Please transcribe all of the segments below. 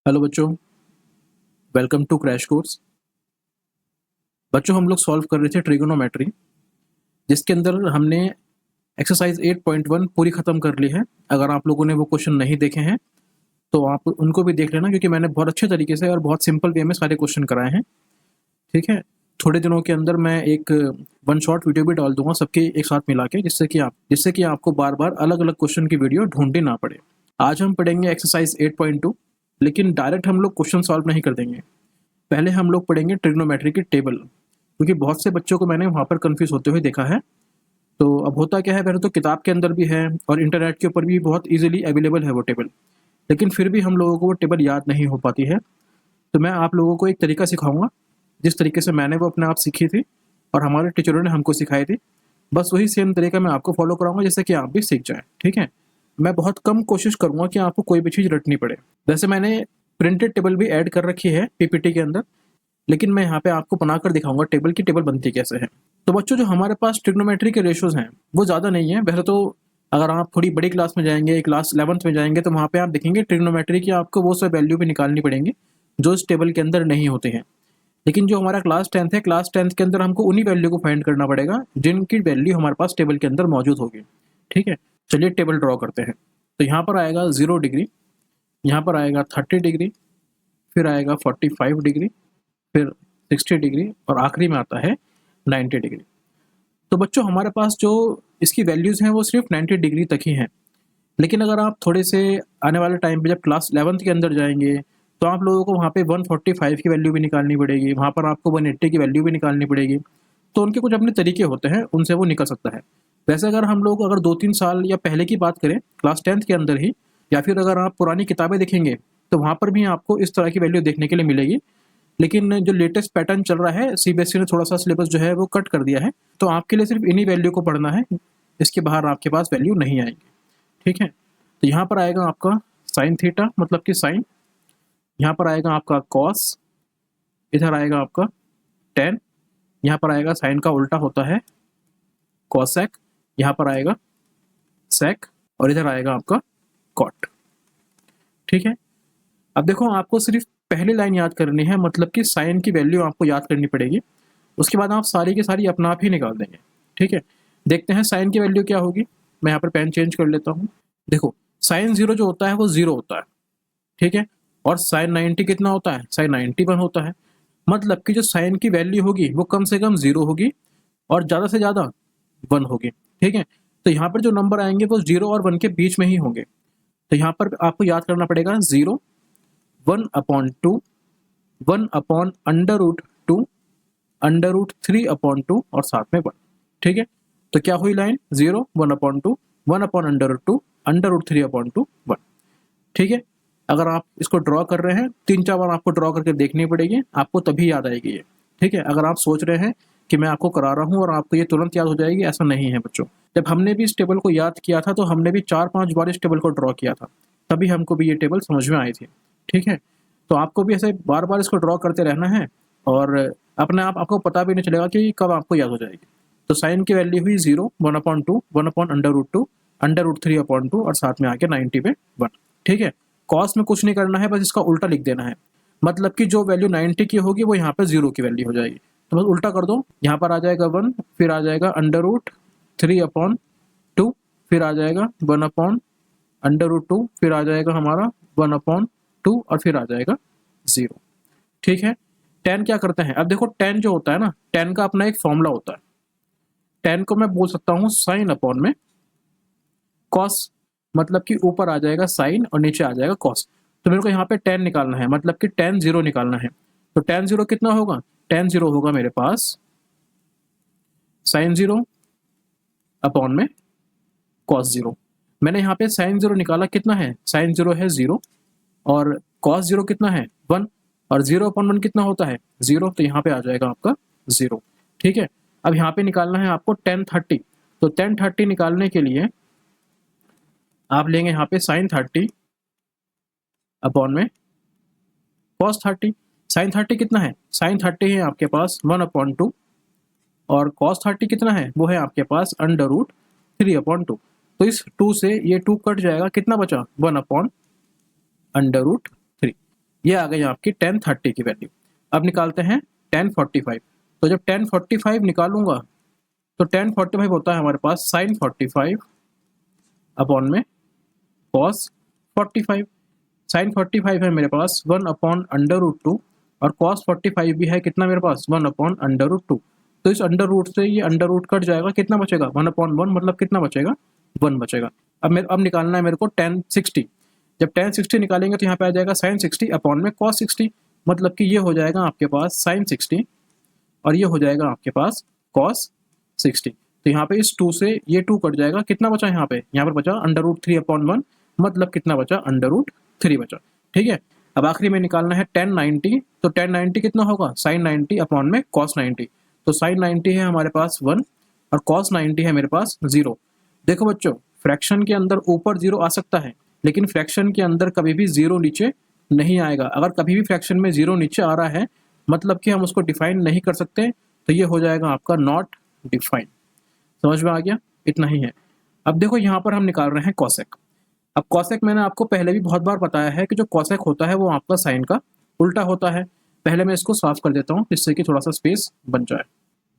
Hello बच्चों, welcome to crash course. बच्चों, हम लोग सॉल्व कर रहे थे ट्रिगोनोमेट्री, जिसके अंदर हमने एक्सरसाइज 8.1 पूरी ख़त्म कर ली है। अगर आप लोगों ने वो क्वेश्चन नहीं देखे हैं तो आप उनको भी देख लेना, क्योंकि मैंने बहुत अच्छे तरीके से और बहुत सिंपल वे में सारे क्वेश्चन कराए हैं। ठीक है, थोड़े दिनों के अंदर मैं एक वन शॉट वीडियो भी डाल दूंगा सबके एक साथ मिला के, जिससे कि आपको बार बार अलग अलग क्वेश्चन की वीडियो ढूंढनी ना पड़े। आज हम पढ़ेंगे एक्सरसाइज 8.2, लेकिन डायरेक्ट हम लोग क्वेश्चन सॉल्व नहीं कर देंगे। पहले हम लोग पढ़ेंगे ट्रिग्नोमेट्री की टेबल, क्योंकि बहुत से बच्चों को मैंने वहाँ पर कंफ्यूज होते हुए देखा है। तो अब होता क्या है, पहले तो किताब के अंदर भी है और इंटरनेट के ऊपर भी बहुत इजीली अवेलेबल है वो टेबल, लेकिन फिर भी हम लोगों को वो टेबल याद नहीं हो पाती है। तो मैं आप लोगों को एक तरीका सिखाऊंगा, जिस तरीके से मैंने वो अपने आप सीखी थी और हमारे टीचरों ने हमको सिखाई थी। बस वही सेम तरीका मैं आपको फॉलो कराऊंगा, जिससे कि आप भी सीख जाएं। ठीक है, मैं बहुत कम कोशिश करूंगा कि आपको कोई भी चीज़ रटनी पड़े। वैसे मैंने प्रिंटेड टेबल भी ऐड कर रखी है पीपीटी के अंदर, लेकिन मैं यहाँ पे आपको बनाकर दिखाऊंगा टेबल की टेबल बनती कैसे है। तो बच्चों, जो हमारे पास ट्रिग्नोमेट्री के रेशियोज हैं वो ज़्यादा नहीं है। वैसे तो अगर आप थोड़ी बड़ी क्लास में जाएंगे, क्लास 11th में जाएंगे, तो वहाँ पे आप देखेंगे ट्रिग्नोमेट्री की आपको वो सब वैल्यू भी निकालनी पड़ेंगी जो इस टेबल के अंदर नहीं होते हैं। लेकिन जो हमारा क्लास 10th है, क्लास 10th के अंदर हमको उन्हीं वैल्यू को फाइंड करना पड़ेगा जिनकी वैल्यू हमारे पास टेबल के अंदर मौजूद होगी। ठीक है, चलिए टेबल ड्रॉ करते हैं। तो यहाँ पर आएगा 0 डिग्री, यहाँ पर आएगा 30 डिग्री, फिर आएगा 45 डिग्री, फिर 60 डिग्री और आखिरी में आता है 90 डिग्री। तो बच्चों, हमारे पास जो इसकी वैल्यूज़ हैं वो सिर्फ 90 डिग्री तक ही हैं। लेकिन अगर आप थोड़े से आने वाले टाइम पे जब क्लास 11th के अंदर जाएंगे, तो आप लोगों को वहाँ पे 145 की वैल्यू भी निकालनी पड़ेगी, वहाँ पर आपको 180 की वैल्यू भी निकालनी पड़ेगी। तो उनके कुछ अपने तरीके होते हैं, उनसे वो निकल सकता है। वैसे अगर हम लोग अगर 2-3 साल या पहले की बात करें, क्लास 10th के अंदर ही, या फिर अगर आप पुरानी किताबें देखेंगे, तो वहाँ पर भी आपको इस तरह की वैल्यू देखने के लिए मिलेगी। लेकिन जो लेटेस्ट पैटर्न चल रहा है, सीबीएसई ने थोड़ा सा सिलेबस जो है वो कट कर दिया है, तो आपके लिए सिर्फ इन्हीं वैल्यू को पढ़ना है, इसके बाहर आपके पास वैल्यू नहीं आएगी। ठीक है, तो यहाँ पर आएगा आपका साइन थीटा, मतलब कि साइन। यहाँ पर आएगा आपका कॉस, इधर आएगा आपका टेन, यहाँ पर आएगा साइन का उल्टा होता है कॉसेक, यहाँ पर आएगा सेक, और इधर आएगा आपका कॉट। ठीक है, अब देखो, आपको सिर्फ पहली लाइन याद करनी है, मतलब कि साइन की वैल्यू आपको याद करनी पड़ेगी। उसके बाद आप सारी की सारी अपना आप ही निकाल देंगे। ठीक है, देखते हैं साइन की वैल्यू क्या होगी। मैं यहाँ पर पेन चेंज कर लेता हूँ। देखो, साइन 0 जो होता है वो 0 होता है। ठीक है, और साइन 90 कितना होता है? साइन 91 होता है। मतलब कि जो साइन की वैल्यू होगी वो कम से कम 0 होगी और ज़्यादा से ज़्यादा 1 होगी। ठीक है, तो यहाँ पर जो नंबर आएंगे वो 0 और 1 के बीच में ही होंगे। तो यहाँ पर आपको याद करना पड़ेगा 0, 1/2, 1/√2, √3/2 और साथ में 1। ठीक है, तो क्या हुई लाइन? 0, 1/2, 1/√2, √3/2, 1। ठीक है, अगर आप इसको ड्रॉ कर रहे हैं, 3-4 बार आपको ड्रॉ करके देखनी पड़ेगी, आपको तभी याद आएगी ये। ठीक है, अगर आप सोच रहे हैं कि मैं आपको करा रहा हूँ और आपको ये तुरंत याद हो जाएगी, ऐसा नहीं है बच्चों। जब हमने भी इस टेबल को याद किया था, तो हमने भी 4-5 बार इस टेबल को ड्रॉ किया था, तभी हमको भी ये टेबल समझ में आई थी। ठीक है, तो आपको भी ऐसे बार बार इसको ड्रॉ करते रहना है और अपने आप आपको पता भी नहीं चलेगा कि कब आपको याद हो जाएगी। तो साइन की वैल्यू हुई 0, 1/2, 1/√2, √3/2 और साथ में आके 90 पे 1। ठीक है, कॉस में कुछ नहीं करना है, बस इसका उल्टा लिख देना है। मतलब कि जो वैल्यू 90 की होगी वो यहाँ पे 0 की वैल्यू हो जाएगी। तो बस उल्टा कर दो, यहाँ पर आ जाएगा 1, फिर आ जाएगा √3/2, फिर आ जाएगा 1/√2, फिर आ जाएगा हमारा 1/2 और फिर आ जाएगा 0। ठीक है, tan क्या करते हैं? अब देखो, tan जो होता है ना, tan का अपना एक फॉर्मूला होता है। tan को मैं बोल सकता हूँ साइन अपॉन में कॉस, मतलब कि ऊपर आ जाएगा साइन और नीचे आ जाएगा कॉस। तो मेरे को यहाँ पे tan निकालना है, मतलब कि tan 0 निकालना है। तो tan 0 कितना होगा? tan 0 होगा मेरे पास साइन 0 अपॉन में कॉस 0। मैंने यहाँ पे साइन 0 निकाला, कितना है? साइन 0 है 0 और कॉस 0 कितना है? 1, और 0/1 कितना होता है? 0। तो यहाँ पे आ जाएगा आपका 0। ठीक है, अब यहाँ पे निकालना है आपको tan 30। तो tan 30 निकालने के लिए आप लेंगे यहाँ पे साइन 30 अपॉन में कॉस 30। साइन 30 कितना है? साइन 30 है आपके पास 1/2 और कॉस 30 कितना है? वो है आपके पास √3/2। तो इस 2 से ये 2 कट जाएगा, कितना बचा? 1/√3। ये आ गई आपकी tan 30 की वैल्यू। अब निकालते हैं tan 45। तो जब tan 45 निकालूंगा तो tan 45 होता है हमारे पास sin 45 अपॉन में cos 45। sin 45 है मेरे पास 1/√2 और cos 45 भी है कितना मेरे पास 1/√2। तो इस अंडर रूट से ये अंडर रूट कट जाएगा, कितना बचेगा 1/1, मतलब कितना बचेगा 1 बचेगा। अब निकालना है मेरे को tan 60। जब tan 60 निकालेंगे तो यहाँ पे आ जाएगा sin 60 अपॉन में cos 60, मतलब कि ये हो जाएगा आपके पास sin 60 और ये हो जाएगा आपके पास cos 60। तो यहाँ पे इस 2 से ये 2 कट जाएगा, कितना बचा यहाँ पर बचा √3/1, मतलब कितना बचा √3 बचा। ठीक है, अब आखिरी में निकालना है tan 90। तो tan 90 कितना होगा sin 90 अपॉन में cos 90। तो sin 90 है हमारे पास 1 और cos 90 है मेरे पास 0। देखो बच्चों, फ्रैक्शन के अंदर ऊपर 0 आ सकता है, लेकिन फ्रैक्शन के अंदर कभी भी 0 नीचे नहीं आएगा। अगर कभी भी फ्रैक्शन में 0 नीचे आ रहा है मतलब कि हम उसको डिफाइन नहीं कर सकते, तो ये हो जाएगा आपका नॉट डिफाइन। समझ में आ गया, इतना ही है। अब देखो यहाँ पर हम निकाल रहे हैं कॉसेक। अब कॉसेक मैंने आपको पहले भी बहुत बार बताया है कि जो कॉसेक होता है वो आपका साइन का उल्टा होता है। पहले मैं इसको साफ कर देता हूँ जिससे कि थोड़ा सा स्पेस बन जाए।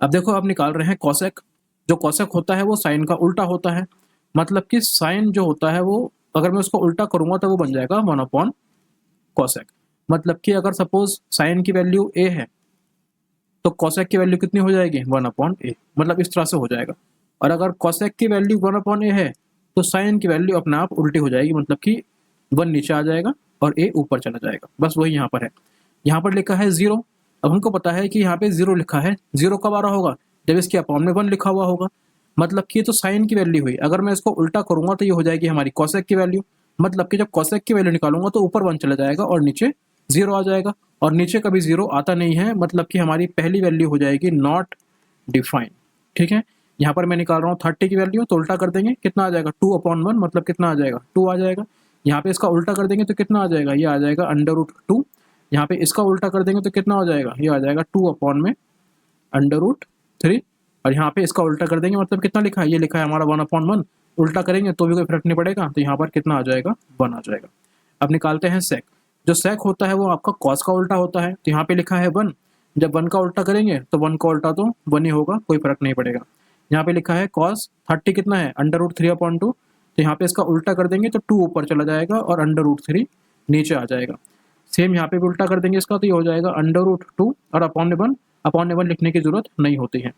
अब देखो आप निकाल रहे हैं कॉसेक। जो कॉसेक होता है वो साइन का उल्टा होता है, मतलब कि साइन जो होता है वो अगर मैं उसको उल्टा करूंगा तो वो बन जाएगा 1/कॉसेक। मतलब कि अगर सपोज साइन की वैल्यू a है तो कॉसेक की वैल्यू कितनी हो जाएगी 1/a, मतलब इस तरह से हो जाएगा। और अगर कॉसेक की वैल्यू 1/a है तो साइन की वैल्यू अपने आप उल्टी हो जाएगी, मतलब कि 1 नीचे आ जाएगा और a ऊपर चला जाएगा। बस वही यहाँ पर है। यहाँ पर लिखा है 0। अब हमको पता है कि यहाँ पे 0 लिखा है, 0 कब आ रहा होगा जब इसके अपॉन में 1 लिखा हुआ होगा, मतलब कि ये तो साइन की वैल्यू हुई। अगर मैं इसको उल्टा करूंगा तो ये हो जाएगी हमारी कॉसेक की वैल्यू, मतलब कि जब कॉसेक की वैल्यू निकालूंगा तो ऊपर 1 चला जाएगा और नीचे 0 आ जाएगा। और नीचे कभी 0 आता नहीं है, मतलब कि हमारी पहली वैल्यू हो जाएगी नॉट डिफाइन। ठीक है, यहाँ पर मैं निकाल रहा हूँ 30 की वैल्यू, तो उल्टा कर देंगे कितना आ जाएगा 2/1, मतलब कितना आ जाएगा 2 आ जाएगा। यहाँ पे इसका उल्टा कर देंगे तो कितना आ जाएगा, ये आ जाएगा √2। यहाँ पे इसका उल्टा कर देंगे तो कितना हो जाएगा, ये आ जाएगा 2/√3। और यहाँ पे इसका उल्टा कर देंगे मतलब कितना लिखा है, ये लिखा है हमारा 1/1। उल्टा करेंगे तो भी कोई फर्क नहीं पड़ेगा, तो यहाँ पर कितना आ जाएगा 1 आ जाएगा। अब निकालते हैं सेक। जो सेक होता है वो आपका कॉस का उल्टा होता है, तो यहाँ पे लिखा है 1। जब 1 का उल्टा करेंगे तो 1 का उल्टा तो 1 ही होगा, कोई फर्क नहीं पड़ेगा। यहाँ पे लिखा है कॉस 30 कितना है √3/2, तो यहाँ पे इसका उल्टा कर देंगे तो 2 ऊपर चला जाएगा और √3 नीचे आ जाएगा। सेम यहाँ पे भी उल्टा कर देंगे इसका, तो ये हो जाएगा √2 और अपॉन 1 लिखने की जरूरत नहीं होती है।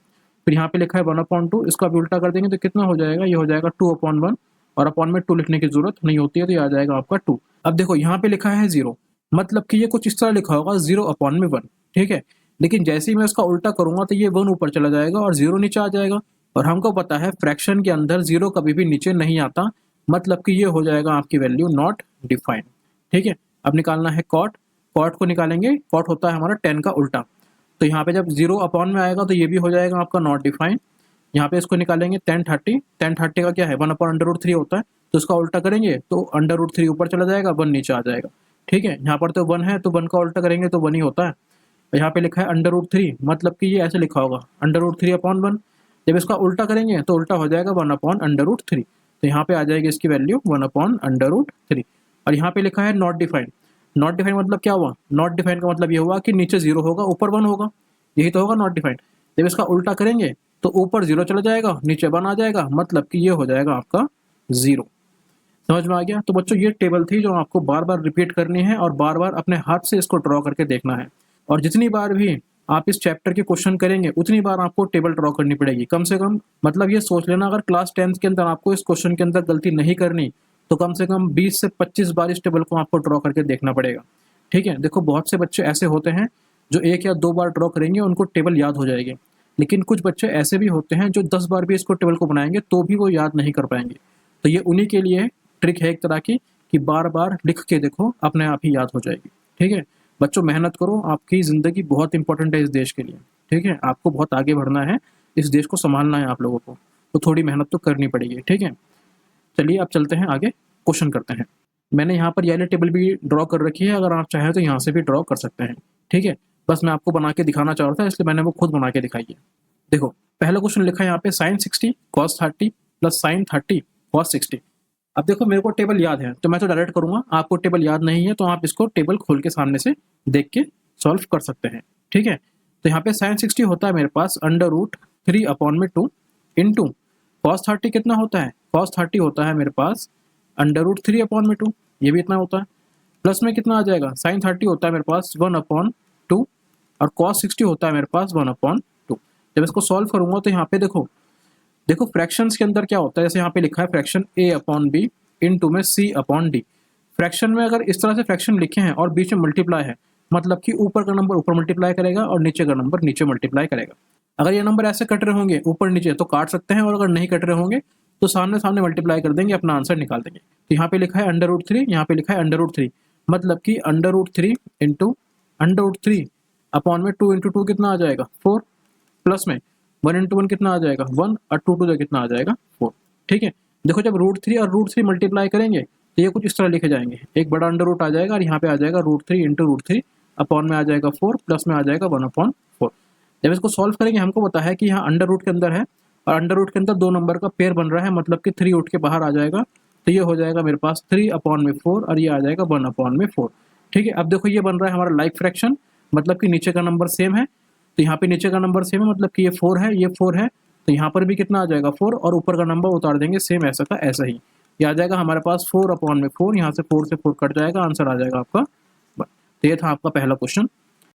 फिर यहाँ पे लिखा है 1/2, इसका भी उल्टा कर देंगे तो कितना हो जाएगा, ये हो जाएगा 2/1 और अपॉन में 2 लिखने की जरूरत नहीं होती है, तो ये आ जाएगा आपका 2। अब देखो यहाँ पे लिखा है 0, मतलब कि ये कुछ इस तरह लिखा होगा 0/1। ठीक है, लेकिन जैसे ही मैं इसका उल्टा करूंगा तो ये 1 ऊपर चला जाएगा और 0 नीचे आ जाएगा। और हमको पता है फ्रैक्शन के अंदर 0 कभी भी नीचे नहीं आता, मतलब कि ये हो जाएगा आपकी वैल्यू नॉट डिफाइंड। ठीक है, अब निकालना है कॉट। कॉट को निकालेंगे, कॉट होता है हमारा tan का उल्टा, तो यहाँ पे जब 0 अपॉन में आएगा तो ये भी हो जाएगा आपका नॉट डिफाइंड। यहाँ पे इसको निकालेंगे tan 30। tan 30 का क्या है 1/√3 होता है, तो इसका उल्टा करेंगे तो √3 ऊपर चला जाएगा, 1 नीचे आ जाएगा। ठीक है, यहाँ पर तो 1 है तो 1 का उल्टा करेंगे तो 1 ही होता है। यहाँ पे लिखा है √3, मतलब कि ये ऐसे लिखा होगा √3/1। जब इसका उल्टा करेंगे तो उल्टा हो जाएगा 1/√3, तो यहाँ पे आ जाएगी इसकी वैल्यू 1/√3। और यहाँ पे लिखा है नॉट डिफाइंड। नॉट डिफाइंड मतलब क्या हुआ, नॉट डिफाइंड का मतलब ये हुआ कि नीचे 0 होगा ऊपर 1 होगा, यही तो होगा नॉट डिफाइंड। जब इसका उल्टा करेंगे तो ऊपर 0 चला जाएगा नीचे 1 आ जाएगा, मतलब कि ये हो जाएगा आपका 0। समझ में आ गया। तो बच्चों ये टेबल थी जो आपको बार बार रिपीट करनी है और बार बार अपने हाथ से इसको ड्रॉ करके देखना है। और जितनी बार भी आप इस चैप्टर के क्वेश्चन करेंगे उतनी बार आपको टेबल ड्रॉ करनी पड़ेगी कम से कम। मतलब ये सोच लेना अगर क्लास 10th के अंदर आपको इस क्वेश्चन के अंदर गलती नहीं करनी तो कम से कम 20 से 25 बार इस टेबल को आपको ड्रॉ करके देखना पड़ेगा। ठीक है, देखो बहुत से बच्चे ऐसे होते हैं जो 1 या 2 बार ड्रॉ करेंगे उनको टेबल याद हो जाएगी, लेकिन कुछ बच्चे ऐसे भी होते हैं जो 10 बार भी इसको टेबल को बनाएंगे तो भी वो याद नहीं कर पाएंगे। तो ये उन्हीं के लिए ट्रिक है एक तरह की कि बार बार लिख के देखो, अपने आप ही याद हो जाएगी। ठीक है बच्चों, मेहनत करो, आपकी ज़िंदगी बहुत इंपॉर्टेंट है इस देश के लिए। ठीक है, आपको बहुत आगे बढ़ना है, इस देश को संभालना है आप लोगों को, तो थोड़ी मेहनत तो करनी पड़ेगी। ठीक है, चलिए अब चलते हैं आगे, क्वेश्चन करते हैं। मैंने यहाँ पर ये टेबल भी ड्रॉ कर रखी है, अगर आप चाहें तो यहाँ से भी ड्रॉ कर सकते हैं। ठीक है, बस मैं आपको बना के दिखाना चाह रहा था इसलिए मैंने वो खुद बना के दिखाई है। देखो पहला क्वेश्चन लिखा है यहाँ पे sin 60 cos 30 plus sin 30 cos 60। अब देखो मेरे को टेबल याद है तो मैं तो डायरेक्ट करूंगा, आपको टेबल याद नहीं है तो आप इसको टेबल खोल के सामने से देख के सॉल्व कर सकते हैं, ठीक है। तो यहाँ पे साइन 60 होता है मेरे पास √3/2 इंटू कॉस 30 कितना होता है, कॉस 30 होता है मेरे पास √3/2, ये भी इतना होता है। प्लस में कितना आ जाएगा, साइन 30 होता है मेरे पास 1/2 और कॉस 60 होता है मेरे पास 1/2। जब इसको सॉल्व करूंगा तो यहाँ पे देखो देखो फ्रैक्शंस के अंदर क्या होता है, जैसे यहाँ पे लिखा है फ्रैक्शन a/b इंटू में c/d। फ्रैक्शन में अगर इस तरह से फ्रैक्शन लिखे हैं और बीच में मल्टीप्लाई है, मतलब कि ऊपर का नंबर ऊपर मल्टीप्लाई करेगा और नीचे का नंबर नीचे मल्टीप्लाई करेगा। अगर ये नंबर ऐसे कट रहे होंगे ऊपर नीचे तो काट सकते हैं, और अगर नहीं कट रहे होंगे तो सामने सामने मल्टीप्लाई कर देंगे, अपना आंसर निकाल देंगे। तो यहाँ पे लिखा है √3, यहाँ पे लिखा है √3, मतलब कि √3 इंटू √3 अपॉन में 2 इंटू 2 कितना आ जाएगा 4, प्लस में 1 इंटू 1 कितना आ जाएगा 1 और 2 टू कितना आ जाएगा 4, ठीक है। देखो जब √3 और √3 मल्टीप्लाई करेंगे तो ये कुछ इस तरह लिखे जाएंगे, एक बड़ा अंडर रूट आ जाएगा और यहाँ पे आ जाएगा √3 इंटू √3 अपॉन में आ जाएगा 4, प्लस में आ जाएगा 1/4। जब इसको सॉल्व करेंगे हमको पता है कि यहाँ अंडर रूट के अंदर है और अंडर रूट के अंदर 2 नंबर का पेयर बन रहा है, मतलब कि 3 उठ के बाहर आ जाएगा, तो ये हो जाएगा मेरे पास 3/4 और ये आ जाएगा 1/4, ठीक है। अब देखो ये बन रहा है हमारा लाइक फ्रैक्शन, मतलब कि नीचे का नंबर सेम है, तो यहाँ पे नीचे का नंबर सेम है मतलब कि ये 4 है, ये 4 है, तो यहाँ पर भी कितना आ जाएगा 4 और ऊपर का नंबर उतार देंगे सेम ऐसा का ऐसा ही, ये आ जाएगा हमारे पास 4/4, यहाँ से 4 से 4 कट जाएगा, आंसर आ जाएगा आपका। तो ये था आपका पहला क्वेश्चन।